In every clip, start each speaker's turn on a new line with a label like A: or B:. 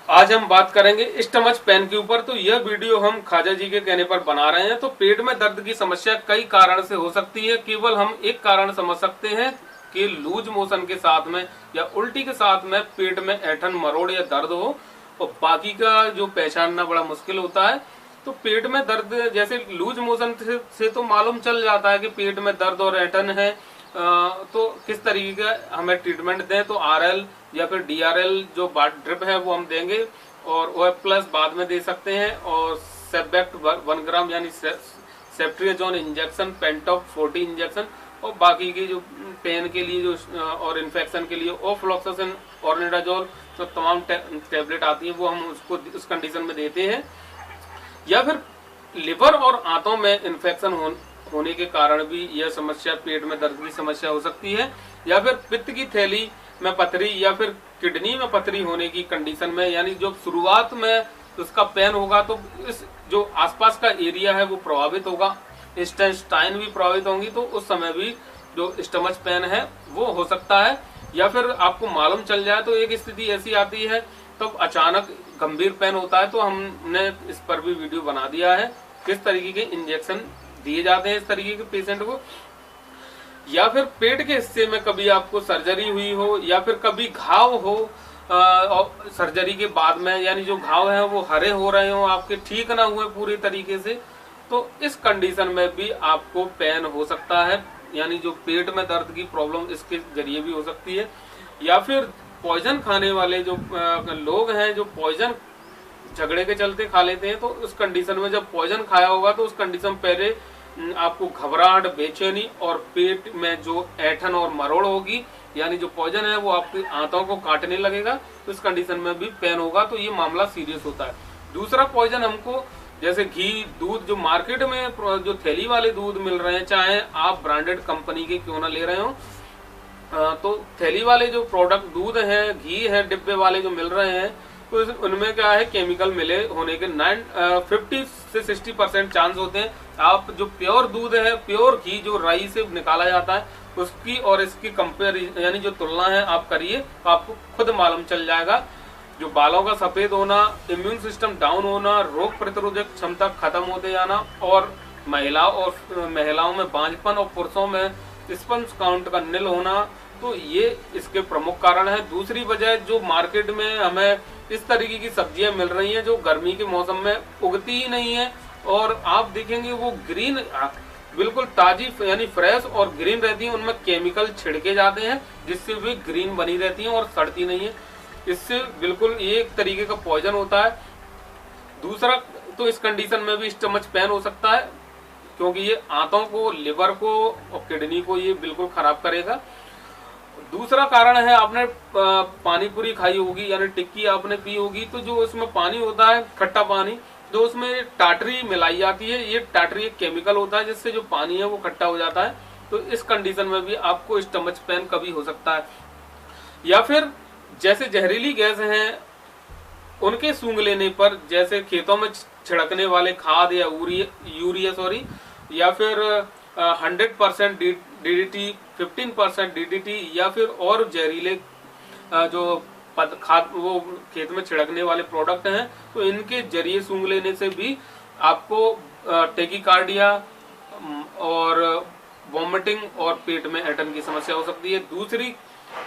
A: आज हम बात करेंगे स्टमच पेन के ऊपर। तो यह वीडियो हम ख्वाजा जी के कहने पर बना रहे हैं। तो पेट में दर्द की समस्या कई कारण से हो सकती है, केवल हम एक कारण समझ सकते हैं कि लूज मोशन के साथ में या उल्टी के साथ में पेट में ऐंठन मरोड़ या दर्द हो, और बाकी का जो पहचानना बड़ा मुश्किल होता है। तो पेट में दर्द जैसे लूज मोशन से तो मालूम चल जाता है कि पेट में दर्द और ऐंठन है, तो किस तरीके का हमें ट्रीटमेंट दें। तो आरएल या फिर डीआरएल जो ड्रिप है वो हम देंगे, और OF+ बाद में दे सकते हैं, और सेबेक्ट 1 ग्राम यानी सेफ्ट्रियाजोन इंजेक्शन, पेंटॉप 40 इंजेक्शन, और बाकी की जो पेन के लिए जो और इन्फेक्शन के लिए ओफ्लॉक्सासिन, ऑर्निडाजोल, तो तमाम टैबलेट आती हैं वो हम उसको उस कंडीशन में देते हैं। या फिर लिवर और आंतों में इन्फेक्शन होने के कारण भी यह समस्या, पेट में दर्द की समस्या हो सकती है। या फिर पित्त की थैली में पथरी या फिर किडनी में पथरी होने की कंडीशन में, यानी जो शुरुआत में उसका पेन होगा तो इस जो आसपास का एरिया है वो प्रभावित होगा, इंटेस्टाइन भी प्रभावित होंगी, तो उस समय भी जो स्टमच पेन है वो हो सकता है। या फिर आपको मालूम चल जाए तो एक स्थिति ऐसी आती है तब अचानक गंभीर पेन होता है, तो हमने इस पर भी वीडियो बना दिया है किस तरीके के इंजेक्शन दिए जाते हैं इस तरीके के पेशेंट को। या फिर पेट के हिस्से में कभी आपको सर्जरी हुई हो, या फिर कभी घाव हो और सर्जरी के बाद में, यानी जो घाव है वो हरे हो रहे हो, आपके ठीक ना हुए पूरी तरीके से, तो इस कंडीशन में भी आपको पेन हो सकता है, यानी जो पेट में दर्द की प्रॉब्लम इसके जरिए भी हो सकती है। या फिर पॉइजन खाने वाले जो लोग हैं, जो पॉइजन झगड़े के चलते खा लेते हैं, तो उस कंडीशन में जब पॉइजन खाया होगा तो उस कंडीशन पहले आपको घबराहट, बेचैनी और पेट में जो ऐंठन और मरोड़ होगी, यानी जो पॉइजन है वो आपकी आंतों को काटने लगेगा, तो इस कंडीशन में भी पेन होगा, तो ये मामला सीरियस होता है। दूसरा पॉइजन हमको जैसे घी, दूध, जो मार्केट में जो थैली वाले दूध मिल रहे हैं, चाहे आप ब्रांडेड कंपनी के क्यों ना ले रहे हो, तो थैली वाले जो प्रोडक्ट दूध है, घी है, डिब्बे वाले जो मिल रहे हैं, तो उनमें क्या है, केमिकल मिले होने के 50 से 60% चांस होते हैं। आप जो प्योर दूध है, प्योर घी जो राई से निकाला जाता है, उसकी और इसकी कंपेयर यानी जो तुलना है आप करिए, तो आपको खुद मालूम चल जाएगा। जो बालों का सफेद होना, इम्यून सिस्टम डाउन होना, रोग प्रतिरोधक क्षमता खत्म होते जाना, और महिलाओं में बांझपन और पुरुषों में स्पर्म काउंट का नील होना, तो ये इसके प्रमुख कारण है। दूसरी वजह, जो मार्केट में हमें इस तरीके की सब्जियां मिल रही हैं जो गर्मी के मौसम में उगती ही नहीं है, और आप देखेंगे वो ग्रीन बिल्कुल ताजी यानी फ्रेश और ग्रीन रहती हैं, उनमें केमिकल छिड़के जाते हैं जिससे वे ग्रीन बनी रहती हैं और सड़ती नहीं है। इससे बिल्कुल एक तरीके का पॉइजन होता है। दूसरा, तो इस कंडीशन में भी स्टमच पेन हो सकता है, क्योंकि ये आंतों को, लिवर को और किडनी को ये बिल्कुल खराब करेगा। दूसरा कारण है, आपने पानी पूरी खाई होगी, यानी टिक्की आपने पी होगी, तो जो उसमें पानी होता है, खट्टा पानी, जो उसमें टाटरी मिलाई जाती है, ये टाटरी एक केमिकल होता है जिससे जो पानी है वो खट्टा हो जाता है, तो इस कंडीशन में भी आपको स्टमच पेन कभी हो सकता है। या फिर जैसे जहरीली गैस हैं, उनके सूंघ लेने पर, जैसे खेतों में छिड़कने वाले खाद या यूरिया या फिर 100% DDT, 15% DDT, या फिर और जहरीले जो खाद वो खेत में छिड़कने वाले प्रोडक्ट हैं, तो इनके जरिए सूंघ लेने से भी आपको टेकीकार्डिया और वॉमिटिंग और पेट में ऐंठन की समस्या हो सकती है। दूसरी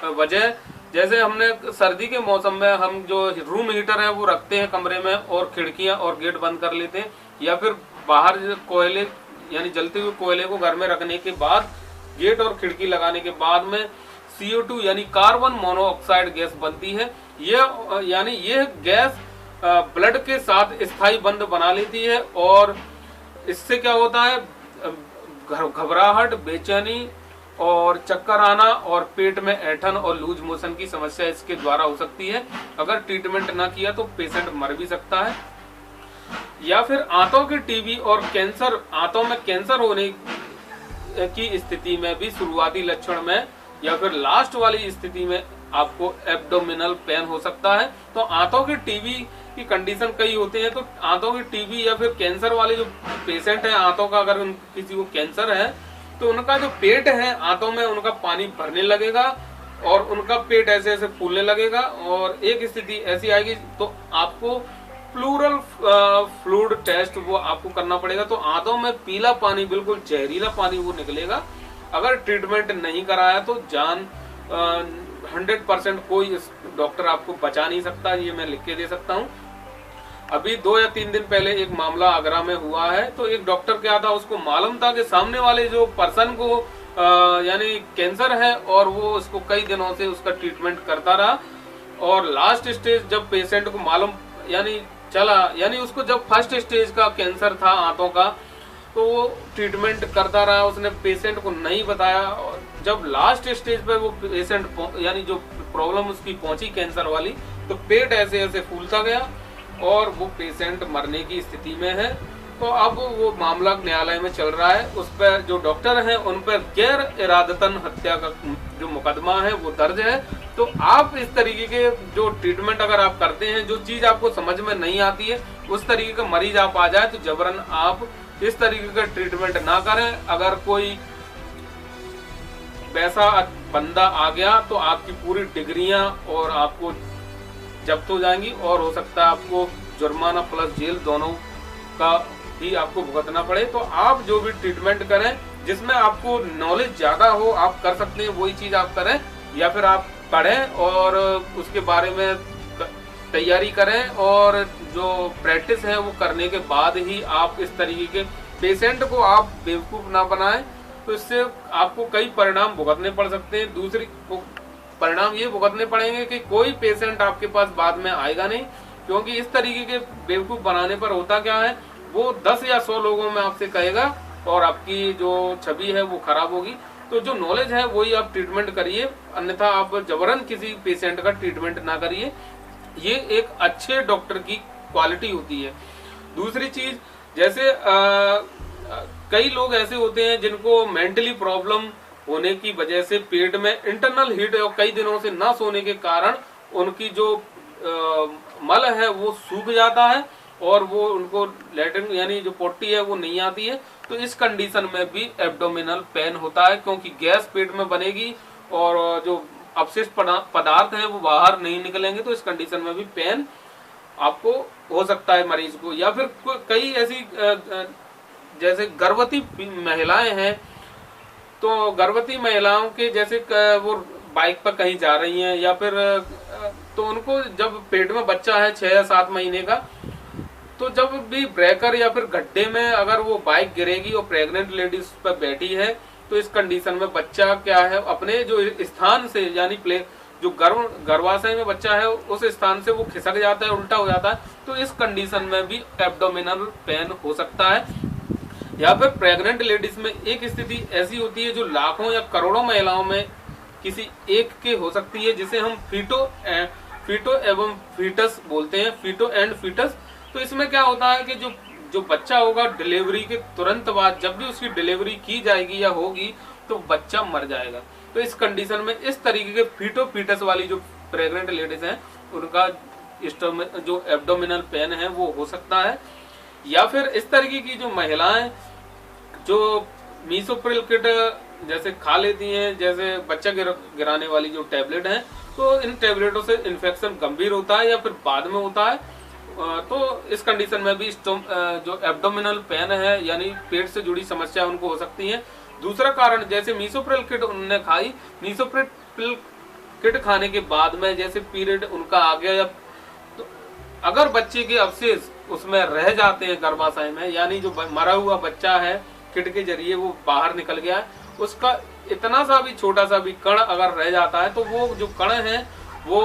A: वजह, जैसे हमने सर्दी के मौसम में हम जो रूम हीटर है वो रखते हैं कमरे में, और खिड़कियां और गेट बंद कर लेते हैं, या फिर बाहर कोयले यानी जलते हुए कोयले को घर में रखने के बाद, गेट और खिड़की लगाने के बाद में CO2 यानी कार्बन मोनोऑक्साइड गैस बनती है। यह गैस ब्लड के साथ स्थायी बंध बना लेती है, और इससे क्या होता है, घबराहट, बेचैनी और चक्कर आना और पेट में ऐंठन और लूज मोशन की समस्या इसके द्वारा हो सकती है। अगर ट्रीटमेंट ना किया तो पेशेंट मर भी सकता है। या फिर आंतों की टीबी और कैंसर, आंतों में कैंसर होने की स्थिति में भी शुरुआती लक्षण में या फिर लास्ट वाली स्थिति में आपको एब्डोमिनल पेन हो सकता है। तो आंतों की टीबी की कंडीशन कई होते हैं, तो आंतों की टीबी या फिर कैंसर वाले जो पेशेंट हैं, आंतों का अगर किसी को कैंसर है, तो उनका जो पेट है आंतों में उनका पानी भरने लगेगा, और उनका पेट ऐसे ऐसे फूलने लगेगा और एक स्थिति ऐसी आएगी तो आपको प्लूरल फ्लूइड टेस्ट वो आपको करना पड़ेगा। तो आंतों में पीला पानी, बिल्कुल जहरीला पानी वो निकलेगा। अगर ट्रीटमेंट नहीं कराया तो जान 100% कोई डॉक्टर आपको बचा नहीं सकता, ये मैं लिख के दे सकता हूँ। अभी 2 या 3 दिन पहले एक मामला आगरा में हुआ है। तो एक डॉक्टर क्या था, उसको मालूम था कि सामने वाले जो पर्सन को यानी कैंसर है और वो उसको कई दिनों से उसका ट्रीटमेंट करता रहा और लास्ट स्टेज जब पेशेंट को मालूम यानी चला, यानी उसको जब फर्स्ट स्टेज का कैंसर था आंतों का, तो वो ट्रीटमेंट करता रहा, उसने पेशेंट को नहीं बताया। और जब लास्ट स्टेज पे वो पेशेंट यानी जो प्रॉब्लम उसकी पहुंची कैंसर वाली, तो पेट ऐसे ऐसे फूलता गया और वो पेशेंट मरने की स्थिति में है। तो अब वो मामला न्यायालय में चल रहा है। उस पर जो डॉक्टर हैं उन पर गैर इरादतन हत्या का जो मुकदमा है वो दर्ज है। तो आप इस तरीके के जो ट्रीटमेंट अगर आप करते हैं, जो चीज आपको समझ में नहीं आती है, उस तरीके का मरीज आप आ जाए तो जबरन आप इस तरीके का ट्रीटमेंट ना करें। अगर कोई वैसा बंदा आ गया तो आपकी पूरी डिग्रियां और आपको जब्त हो जाएंगी और हो सकता है आपको जुर्माना प्लस जेल दोनों का भी आपको भुगतना पड़े। तो आप जो भी ट्रीटमेंट करें जिसमें आपको नॉलेज ज्यादा हो, आप कर सकते हैं वही चीज आप करें, या फिर आप पढ़ें और उसके बारे में तैयारी करें और जो प्रैक्टिस है वो करने के बाद ही आप इस तरीके के पेशेंट को आप बेवकूफ ना बनाएं। तो इससे आपको कई परिणाम भुगतने पड़ सकते हैं। दूसरी परिणाम ये भुगतने पड़ेंगे कि कोई पेशेंट आपके पास बाद में आएगा नहीं, क्योंकि इस तरीके के बेवकूफ बनाने पर होता क्या है, वो 10 या 100 लोगों में आपसे कहेगा और आपकी जो छवि है वो खराब होगी। तो जो नॉलेज है वही आप ट्रीटमेंट करिए, अन्यथा आप जबरन किसी पेशेंट का ट्रीटमेंट ना करिए। ये एक अच्छे डॉक्टर की क्वालिटी होती है। दूसरी चीज, जैसे कई लोग ऐसे होते हैं जिनको मेंटली प्रॉब्लम होने की वजह से पेट में इंटरनल हीट और कई दिनों से न सोने के कारण उनकी जो मल है वो सूख जाता है और वो उनको लैट्रिन यानी जो पोटी है वो नहीं आती है। तो इस कंडीशन में भी एब्डोमिनल पेन होता है, क्योंकि गैस पेट में बनेगी और जो अपशिष्ट पदार्थ हैं वो बाहर नहीं निकलेंगे। तो इस कंडीशन में भी पेन आपको हो सकता है मरीज को। या फिर कई ऐसी जैसे गर्भवती महिलाएं हैं, तो गर्भवती महिलाओं के जैसे वो बाइक पर कहीं जा रही हैं या फिर तो उनको जब पेट में बच्चा है 6 या 7 महीने का, तो जब भी ब्रेकर या फिर गड्ढे में अगर वो बाइक गिरेगी और प्रेग्नेंट लेडीज पर बैठी है, तो इस कंडीशन में बच्चा क्या है अपने जो स्थान से यानी जो गर्भाशय में बच्चा है उस स्थान से वो खिसक जाता है, उल्टा हो जाता है। तो इस कंडीशन में भी एब्डोमिनल पेन हो सकता है। या फिर प्रेग्नेंट लेडीज में एक स्थिति ऐसी होती है जो लाखों या करोड़ों महिलाओं में किसी एक के हो सकती है, जिसे हम फीटो एवं फीटस बोलते हैं, फीटो एंड फीटस। तो इसमें क्या होता है कि जो बच्चा होगा डिलीवरी के तुरंत बाद, जब भी उसकी डिलीवरी की जाएगी या होगी, तो बच्चा मर जाएगा। तो इस कंडीशन में इस तरीके के फीटो फीटस वाली जो प्रेग्नेंट लेडीज हैं उनका जो एब्डोमिनल पेन है वो हो सकता है। या फिर इस तरीके की जो महिलाएं जो मीसोप्रिल किट जैसे खा लेती हैं, जैसे बच्चा गिराने वाली जो टैबलेट है, तो इन टैबलेटों से इन्फेक्शन गंभीर होता है या फिर बाद में होता है। तो इस कंडीशन में भी जो एब्डोमिनल पेन है यानी पेट से जुड़ी समस्या उनको हो सकती है। दूसरा कारण, जैसे मीसोप्रिल किट उन्होंने खाई, मीसोप्रिल किट खाने के बाद में जैसे पीरियड उनका आ गया, तो अगर बच्चे के अवशेष उसमें रह जाते हैं गर्भाशय में, यानी जो मरा हुआ बच्चा है किट के जरिए वो बाहर निकल गया है, उसका इतना सा भी छोटा सा भी कण अगर रह जाता है, तो वो जो कण है वो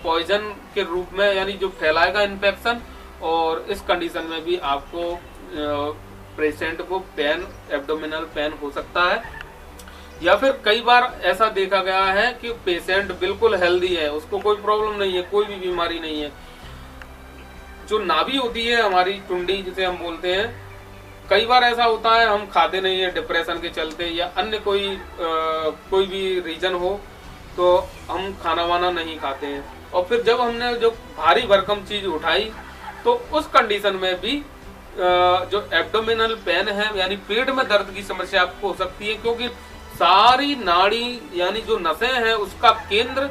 A: पॉइजन के रूप में यानी जो फैलाएगा इन्फेक्शन, और इस कंडीशन में भी आपको पेशेंट को पेन, एब्डोमिनल पेन हो सकता है। या फिर कई बार ऐसा देखा गया है कि पेशेंट बिल्कुल हेल्दी है, उसको कोई प्रॉब्लम नहीं है, कोई भी बीमारी नहीं है, जो नाभि होती है हमारी टुंडी जिसे हम बोलते हैं, कई बार ऐसा होता है हम खाते नहीं है डिप्रेशन के चलते या अन्य कोई भी रीजन हो, तो हम खाना वाना नहीं खाते हैं, और फिर जब हमने जो भारी भरकम चीज उठाई, तो उस कंडीशन में भी जो एब्डोमिनल पेन है यानी पेट में दर्द की समस्या आपको हो सकती है, क्योंकि सारी नाड़ी यानी जो नसें हैं उसका केंद्र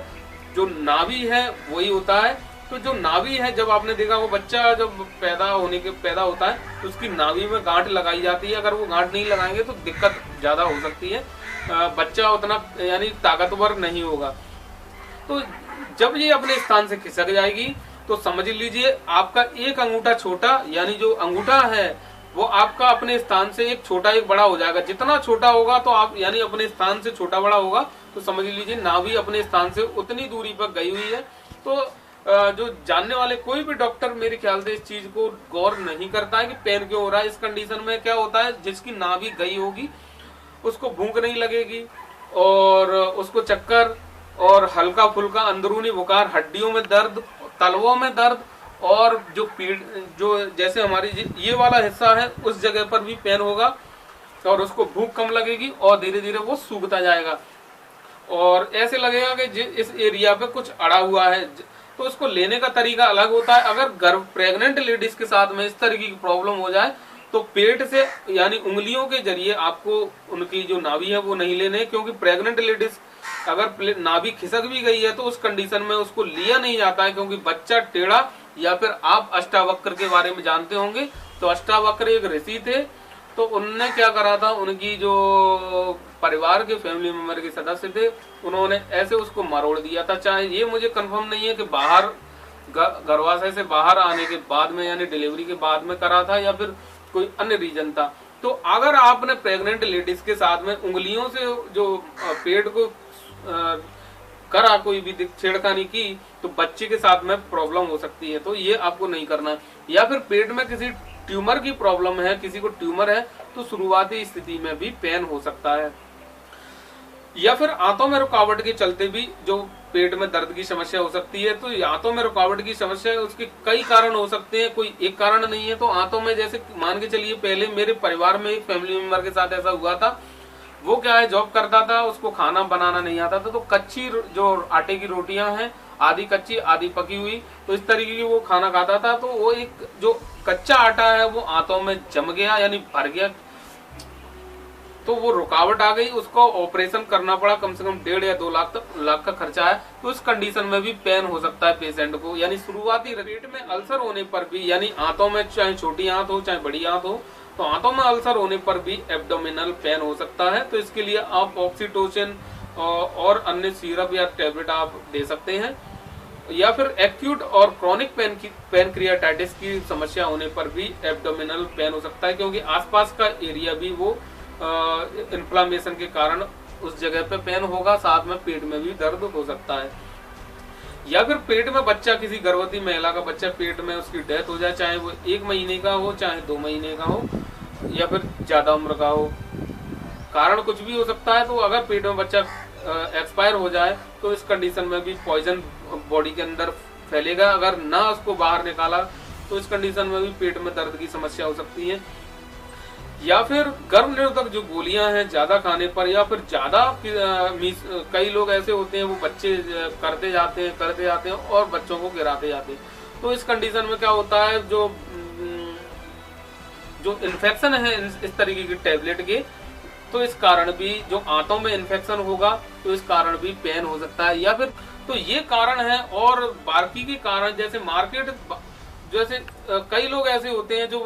A: जो नाभि है वही होता है। तो जो नाभि है, जब आपने देखा वो बच्चा जब पैदा होता है तो उसकी नाभि में गांठ लगाई जाती है। अगर वो गांठ नहीं लगाएंगे तो दिक्कत ज्यादा हो सकती है, बच्चा उतना यानी ताकतवर नहीं होगा। तो जब ये अपने स्थान से खिसक जाएगी तो समझ लीजिए आपका एक अंगूठा छोटा, यानी जो अंगूठा है वो आपका अपने स्थान से एक छोटा एक बड़ा हो जाएगा। जितना छोटा होगा तो आप यानी अपने स्थान से छोटा बड़ा होगा, तो समझ लीजिए नाभि अपने स्थान से उतनी दूरी पर गई हुई है। तो जो जानने वाले कोई भी डॉक्टर मेरे ख्याल से इस चीज को गौर नहीं करता है कि पेन क्यों हो रहा है। इस कंडीशन में क्या होता है, जिसकी नाभि गई होगी उसको भूख नहीं लगेगी और उसको चक्कर और हल्का फुल्का अंदरूनी बुखार, हड्डियों में दर्द, तलवों में दर्द, और जो जैसे हमारी ये वाला हिस्सा है उस जगह पर भी पेन होगा और उसको भूख कम लगेगी और धीरे धीरे वो सूखता जाएगा और ऐसे लगेगा कि इस एरिया पे कुछ अड़ा हुआ है। तो उसको लेने का तरीका अलग होता है। अगर प्रेग्नेंट लेडीज के साथ में इस तरीके की प्रॉब्लम हो जाए तो पेट से यानी उंगलियों के जरिए आपको उनकी जो नाभि है वो नहीं लेने, क्योंकि प्रेग्नेंट लेडीज अगर नाभि खिसक भी गई है तो उस कंडीशन में उसको लिया नहीं जाता है, क्योंकि बच्चा टेढ़ा, या फिर आप अष्टावक्र के बारे में जानते होंगे। तो अष्टावक्र एक ऋषि थे, तो उनने क्या करा था, उनकी जो परिवार के फैमिली मेंबर के सदस्य थे उन्होंने ऐसे उसको मरोड़ दिया था। चाहे ये मुझे कंफर्म नहीं है कि बाहर गर्भाशय से बाहर आने के बाद में यानी डिलीवरी के बाद में करा था या फिर कोई अन्य रीजन था। तो अगर आपने प्रेग्नेंट लेडीज के साथ में उंगलियों से जो पेट को करा, कोई भी छेड़खानी की, तो बच्चे के साथ में प्रॉब्लम हो सकती है। तो ये आपको नहीं करना है। या फिर पेट में किसी ट्यूमर की प्रॉब्लम है, किसी को ट्यूमर है, तो शुरुआती स्थिति में भी पेन हो सकता है। या फिर आंतों में रुकावट के चलते भी जो पेट में दर्द की समस्या हो सकती है। तो आंतों में रुकावट की समस्या, उसके कई कारण हो सकते हैं, कोई एक कारण नहीं है। तो आंतों में जैसे मान के चलिए, पहले मेरे परिवार में एक फैमिली मेंबर के साथ ऐसा हुआ था। वो क्या है, जॉब करता था, उसको खाना बनाना नहीं आता था, तो कच्ची जो आटे की रोटियां हैं, आधी कच्ची आधी पकी हुई, तो इस तरीके की वो खाना खाता था। तो वो एक जो कच्चा आटा है वो आंतों में जम गया यानी भर गया, तो वो रुकावट आ गई, उसको ऑपरेशन करना पड़ा। कम से कम 1.5 या 2 लाख का खर्चा है। तो इस कंडीशन में भी पेन हो सकता है पेशेंट को। यानी शुरुआती पेट में अल्सर होने पर भी, यानी आंतों में, चाहे छोटी आंत हो चाहे बड़ी आंत हो, तो आंतों में अल्सर होने पर भी एब्डोमिनल पेन हो सकता है। तो इसके लिए आप ऑक्सीटोसिन और अन्य सिरप या टैबलेट आप दे सकते हैं। या फिर एक्यूट और क्रॉनिक पैनक्रियाटाइटिस की समस्या होने पर भी एब्डोमिनल पेन हो सकता है, क्योंकि आसपास का एरिया भी वो इन्फ्लामेशन के कारण उस जगह पे पेन होगा, साथ में पेट में भी दर्द हो सकता है। या फिर पेट में बच्चा, किसी गर्भवती महिला का बच्चा पेट में उसकी डेथ हो जाए, चाहे वो 1 महीने का हो चाहे 2 महीने का हो या फिर ज्यादा उम्र का हो, कारण कुछ भी हो सकता है। तो अगर पेट में बच्चा एक्सपायर हो जाए तो इस कंडीशन में भी पॉइजन बॉडी के अंदर फैलेगा। अगर ना उसको बाहर निकाला तो इस कंडीशन में भी पेट में दर्द की समस्या हो सकती है। या फिर गर्भ निरोधक जो गोलियां हैं ज्यादा खाने पर, या फिर ज्यादा कई लोग ऐसे होते हैं वो बच्चे करते जाते हैं और बच्चों को गिराते जाते हैं। तो इस कंडीशन में क्या होता है, जो इन्फेक्शन है इस तरीके की टैबलेट के, तो इस कारण भी जो आंतों में इन्फेक्शन होगा तो इस कारण भी पेन हो सकता है। या फिर तो ये कारण है। और बाकी के कारण जैसे कई लोग ऐसे होते हैं जो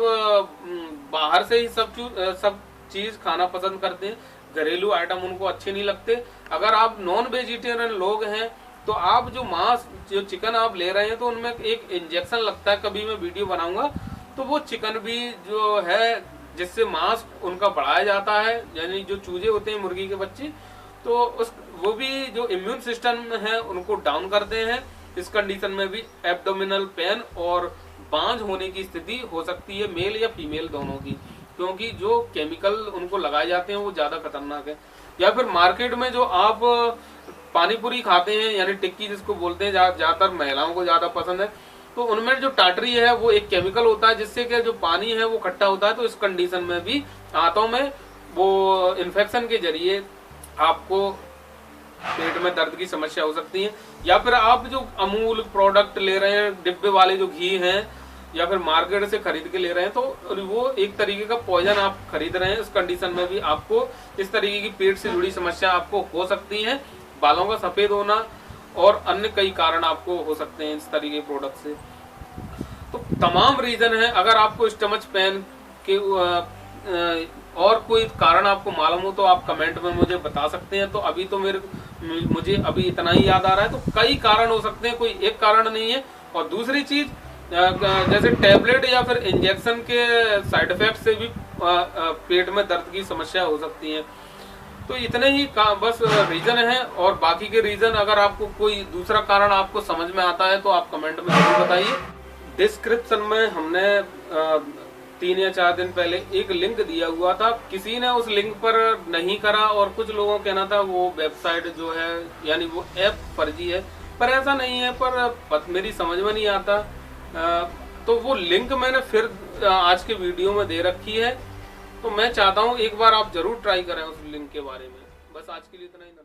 A: बाहर से ही सब चीज खाना पसंद करते हैं, घरेलू आइटम उनको अच्छे नहीं लगते। अगर आप नॉन वेजिटेरियन लोग हैं तो आप जो चिकन आप ले रहे हैं तो उनमें एक इंजेक्शन लगता है, कभी मैं वीडियो बनाऊंगा। तो वो चिकन भी जो है जिससे मांस उनका बढ़ाया जाता है, यानी जो चूजे होते हैं मुर्गी के बच्चे, तो वो भी जो इम्यून सिस्टम है उनको डाउन करते हैं। इस कंडीशन में भी एब्डोमिनल पेन और बांझ होने की स्थिति हो सकती है, मेल या फीमेल दोनों की, क्योंकि जो केमिकल उनको लगाए जाते हैं वो ज्यादा खतरनाक है। या फिर मार्केट में जो आप पानी पूरी खाते हैं यानी टिक्की जिसको बोलते हैं, ज्यादातर महिलाओं को ज्यादा पसंद है, तो उनमें जो टाटरी है वो एक केमिकल होता है जिससे कि जो पानी है वो खट्टा होता है। तो इस कंडीशन में भी आंतों में वो इन्फेक्शन के जरिए आपको पेट में दर्द की समस्या हो सकती है। या फिर आप जो अमूल प्रोडक्ट ले रहे हैं, डिब्बे वाले जो घी हैं या फिर मार्केट से खरीद के ले रहे हैं तो वो एक तरीके का पॉइजन आप खरीद रहे हैं। इस कंडीशन में भी आपको इस तरीके की पेट से जुड़ी समस्या आपको हो सकती है, बालों का सफेद होना और अन्य कई कारण आपको हो सकते हैं इस तरीके के प्रोडक्ट से। तो तमाम रीजन है। अगर आपको स्टमच पेन के और कोई कारण आपको मालूम हो तो आप कमेंट में मुझे बता सकते हैं। तो अभी तो मुझे अभी इतना ही याद आ रहा है, तो कई कारण हो सकते हैं, कोई एक कारण नहीं है। और दूसरी चीज जैसे टैबलेट या फिर इंजेक्शन के साइड इफेक्ट से भी पेट में दर्द की समस्या हो सकती है। तो इतने ही बस रीजन है, और बाकी के रीजन अगर आपको कोई दूसरा कारण आपको समझ में आता है तो आप कमेंट में जरूर बताइए। डिस्क्रिप्शन में हमने 3 या 4 दिन पहले एक लिंक दिया हुआ था, किसी ने उस लिंक पर नहीं करा और कुछ लोगों का कहना था वो वेबसाइट जो है यानी वो ऐप फर्जी है, पर ऐसा नहीं है। पर मेरी समझ में नहीं आता, तो वो लिंक मैंने फिर आज के वीडियो में दे रखी है। तो मैं चाहता हूँ एक बार आप जरूर ट्राई करें उस लिंक के बारे में। बस आज के लिए इतना ही।